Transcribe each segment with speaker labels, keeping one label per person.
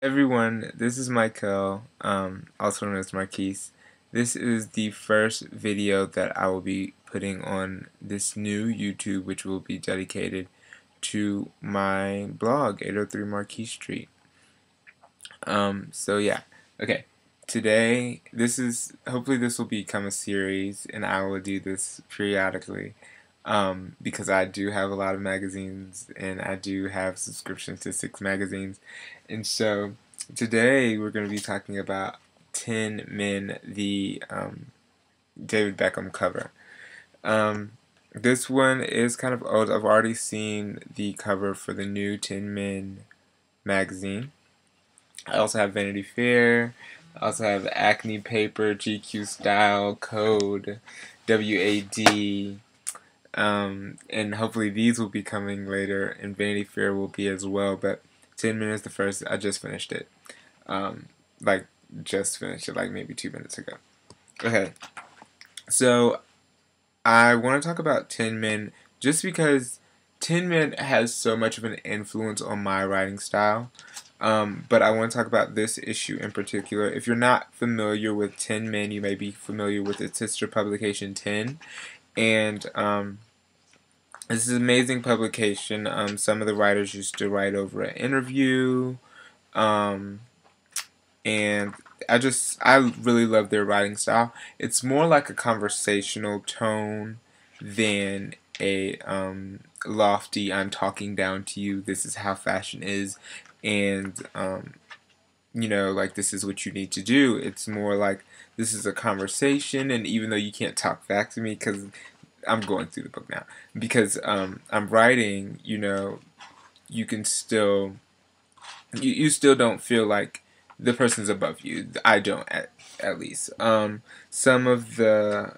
Speaker 1: Everyone, this is Michael, also known as Marquise. This is the first video that I will be putting on this new YouTube, which will be dedicated to my blog, 803 Marquise Street. So yeah, okay. Today, hopefully this will become a series, and I will do this periodically. Because I do have a lot of magazines and I do have subscriptions to 6 magazines. And so today we're going to be talking about Tin Men, the David Beckham cover. This one is kind of old. I've already seen the cover for the new Tin Men magazine. I also have Vanity Fair. I also have Acne Paper, GQ Style, Code, WAD. And hopefully these will be coming later, and Vanity Fair will be as well. But 10 minutes the first. I just finished it. Um, like just finished it, like maybe 2 minutes ago. Okay, so I want to talk about Tin Men just because Tin Men has so much of an influence on my writing style. But I want to talk about this issue in particular. If you're not familiar with Tin Men, you may be familiar with its sister publication Tin, and this is an amazing publication. Some of the writers used to write over an interview, um, and I really love their writing style. It's more like a conversational tone than a lofty "I'm talking down to you. This is how fashion is," and like this is what you need to do. It's more like this is a conversation, and even though you can't talk back to me because I'm going through the book now because I'm writing, you can still you still don't feel like the person's above you. I don't at least. Some of the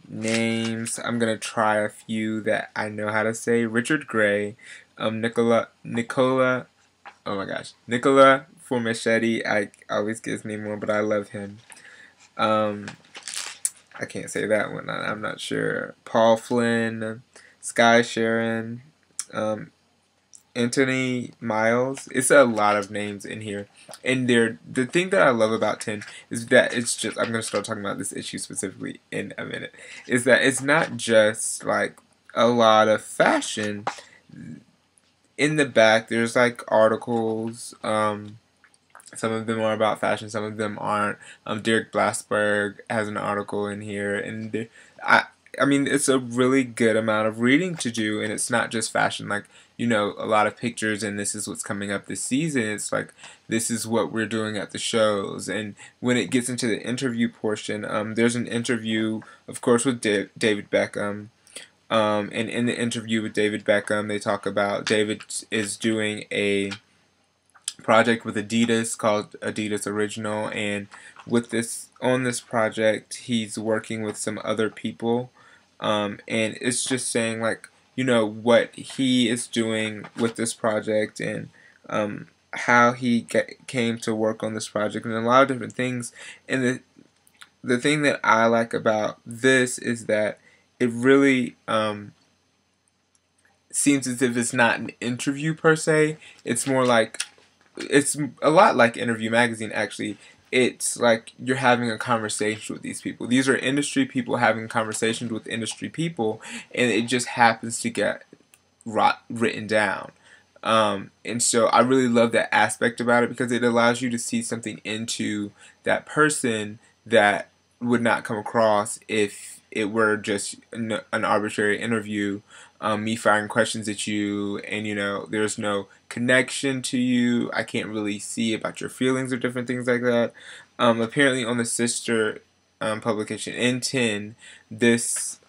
Speaker 1: names, I'm gonna try a few that I know how to say. Richard Gray, Nicola, oh my gosh, Nicola Formichetti. I always get his name wrong, but I love him. Um, I can't say that one. I'm not sure. Paul Flynn, Sky Sharon, um, Anthony Miles. It's a lot of names in here. And the thing that I love about 10 is that it's just, I'm going to start talking about this issue specifically in a minute, is that it's not just like a lot of fashion. In the back, there's like articles, some of them are about fashion, some of them aren't. Derek Blasberg has an article in here, and I mean, it's a really good amount of reading to do, and it's not just fashion, like, a lot of pictures, and this is what's coming up this season. It's like, this is what we're doing at the shows, and when it gets into the interview portion, there's an interview, of course, with David Beckham, and in the interview with David Beckham, they talk about David is doing a project with Adidas called Adidas Original, and on this project he's working with some other people, and it's just saying like what he is doing with this project, and how he came to work on this project, and a lot of different things. And the thing that I like about this is that it really seems as if it's not an interview per se. It's more like, it's a lot like Interview Magazine, actually. It's like you're having a conversation with these people. These are industry people having conversations with industry people, and it just happens to get written down. And so I really love that aspect about it, because it allows you to see something into that person that would not come across if it were just an arbitrary interview, me firing questions at you, and there's no connection to you. I can't really see about your feelings or different things like that. Apparently on the sister publication in 10, this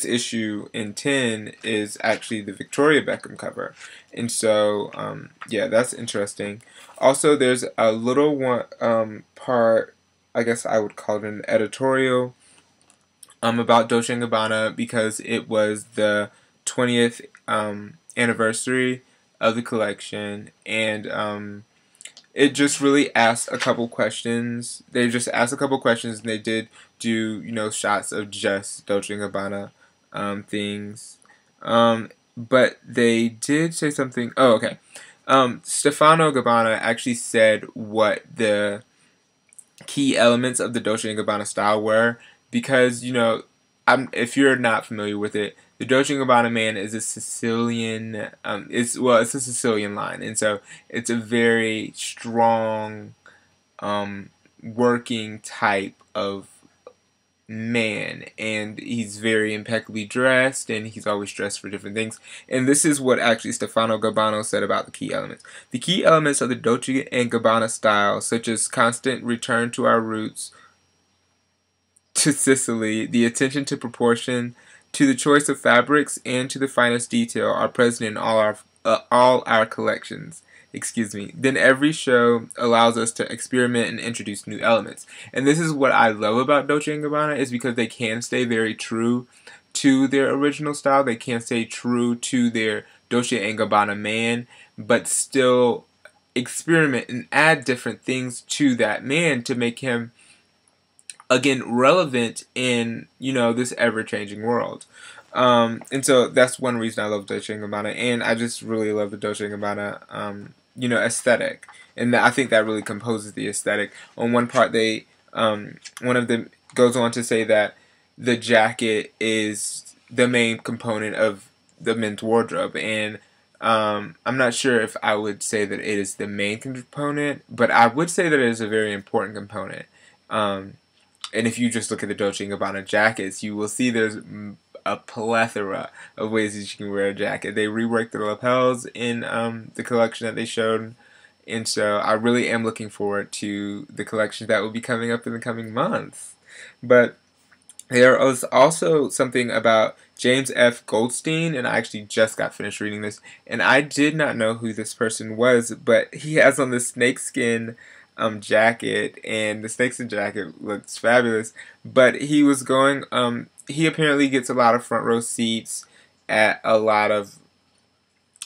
Speaker 1: issue in 10 is actually the Victoria Beckham cover. And so, yeah, that's interesting. Also, there's a little one part, I guess I would call it an editorial, about Dolce & Gabbana, because it was the 20th anniversary of the collection, and it just really asked a couple questions. They just asked a couple questions, and they did do shots of just Dolce & Gabbana things. but they did say something. Oh, okay. Stefano Gabbana actually said what the key elements of the Dolce & Gabbana style were, because, you know, if you're not familiar with it, the Dolce & Gabbana man is a Sicilian, it's a Sicilian line, and so it's a very strong, working type of man, and he's very impeccably dressed, and he's always dressed for different things. And this is what actually Stefano Gabbana said about the key elements. The key elements of the Dolce & Gabbana style, such as constant return to our roots, to Sicily, the attention to proportion, to the choice of fabrics, and to the finest detail, are present in all our collections. Excuse me. Then every show allows us to experiment and introduce new elements. And this is what I love about Dolce & Gabbana, is because they can stay very true to their original style. They can stay true to their Dolce & Gabbana man, but still experiment and add different things to that man to make him, again, relevant in, you know, this ever-changing world. And so that's one reason I love Dolce & Gabbana, and I just really love the Dolce & Gabbana, you know, aesthetic. And I think that really composes the aesthetic. On one part, one of them goes on to say that the jacket is the main component of the men's wardrobe, and I'm not sure if I would say that it is the main component, but I would say that it is a very important component. And if you just look at the Dolce & Gabbana jackets, you will see there's a plethora of ways that you can wear a jacket. They reworked the lapels in the collection that they showed, and so I really am looking forward to the collection that will be coming up in the coming months. But there was also something about James F. Goldstein, and I actually just got finished reading this, and I did not know who this person was, but he has on this snakeskin jacket, and the snakeskin jacket looks fabulous. But he was going, he apparently gets a lot of front row seats at a lot of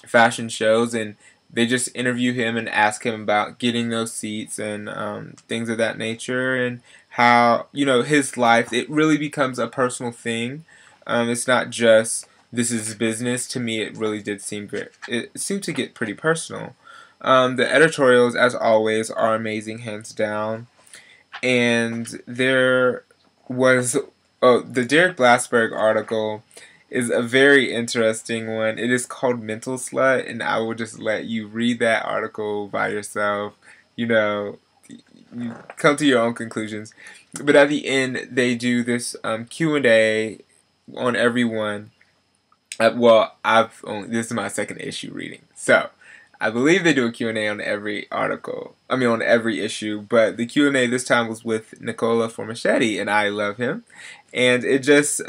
Speaker 1: fashion shows, and they just interview him and ask him about getting those seats and things of that nature, and how, you know, his life, it really becomes a personal thing. It's not just, this is business. To me, it really did seem it seemed to get pretty personal. The editorials, as always, are amazing, hands down. And there was, the Derek Glassberg article is a very interesting one. It is called Mental Slut, and I will just let you read that article by yourself. You know, you come to your own conclusions. But at the end, they do this Q&A on every one. Well, this is my second issue reading, so I believe they do a Q&A on every article. I mean, on every issue. But the Q&A this time was with Nicola Formichetti, and I love him. And it just,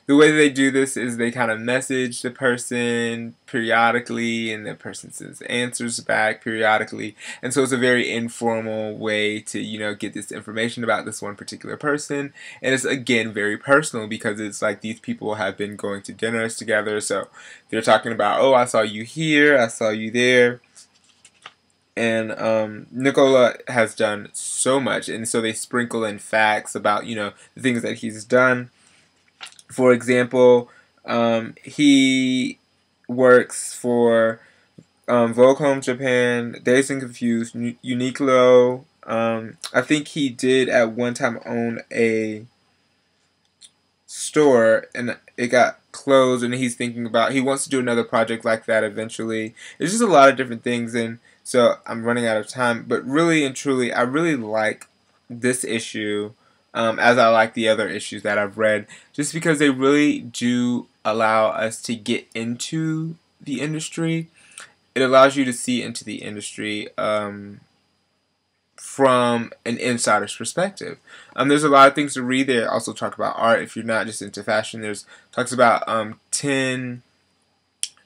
Speaker 1: the way they do this is they kind of message the person periodically, and the person sends answers back periodically. And so it's a very informal way to, you know, get this information about this one particular person. And it's, again, very personal, because it's like these people have been going to dinners together. So they're talking about, oh, I saw you here, I saw you there. And Nicola has done so much. And so they sprinkle in facts about, you know, the things that he's done. For example, he works for Vogue Home Japan, Dazed and Confused, Uniqlo. I think he did at one time own a store, and it got closed, and he's thinking about, he wants to do another project like that eventually. It's just a lot of different things, and so I'm running out of time. But really and truly, I really like this issue, as I like the other issues that I've read, just because they really do allow us to get into the industry. It allows you to see into the industry from an insider's perspective. There's a lot of things to read there. Also talk about art if you're not just into fashion. There's talks about 10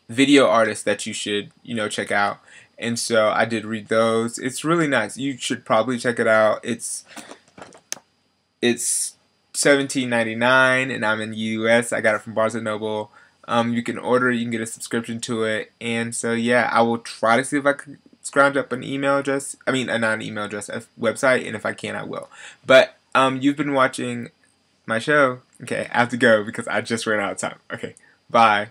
Speaker 1: video artists that you should, you know, check out. And so I did read those. It's really nice. You should probably check it out. It's $17.99, and I'm in the US. I got it from Barnes & Noble. You can order it, you can get a subscription to it. And so, yeah, I will try to see if I can scrounge up an email address. I mean, not an email address, a website, and if I can, I will. But you've been watching my show. Okay, I have to go because I just ran out of time. Okay, bye.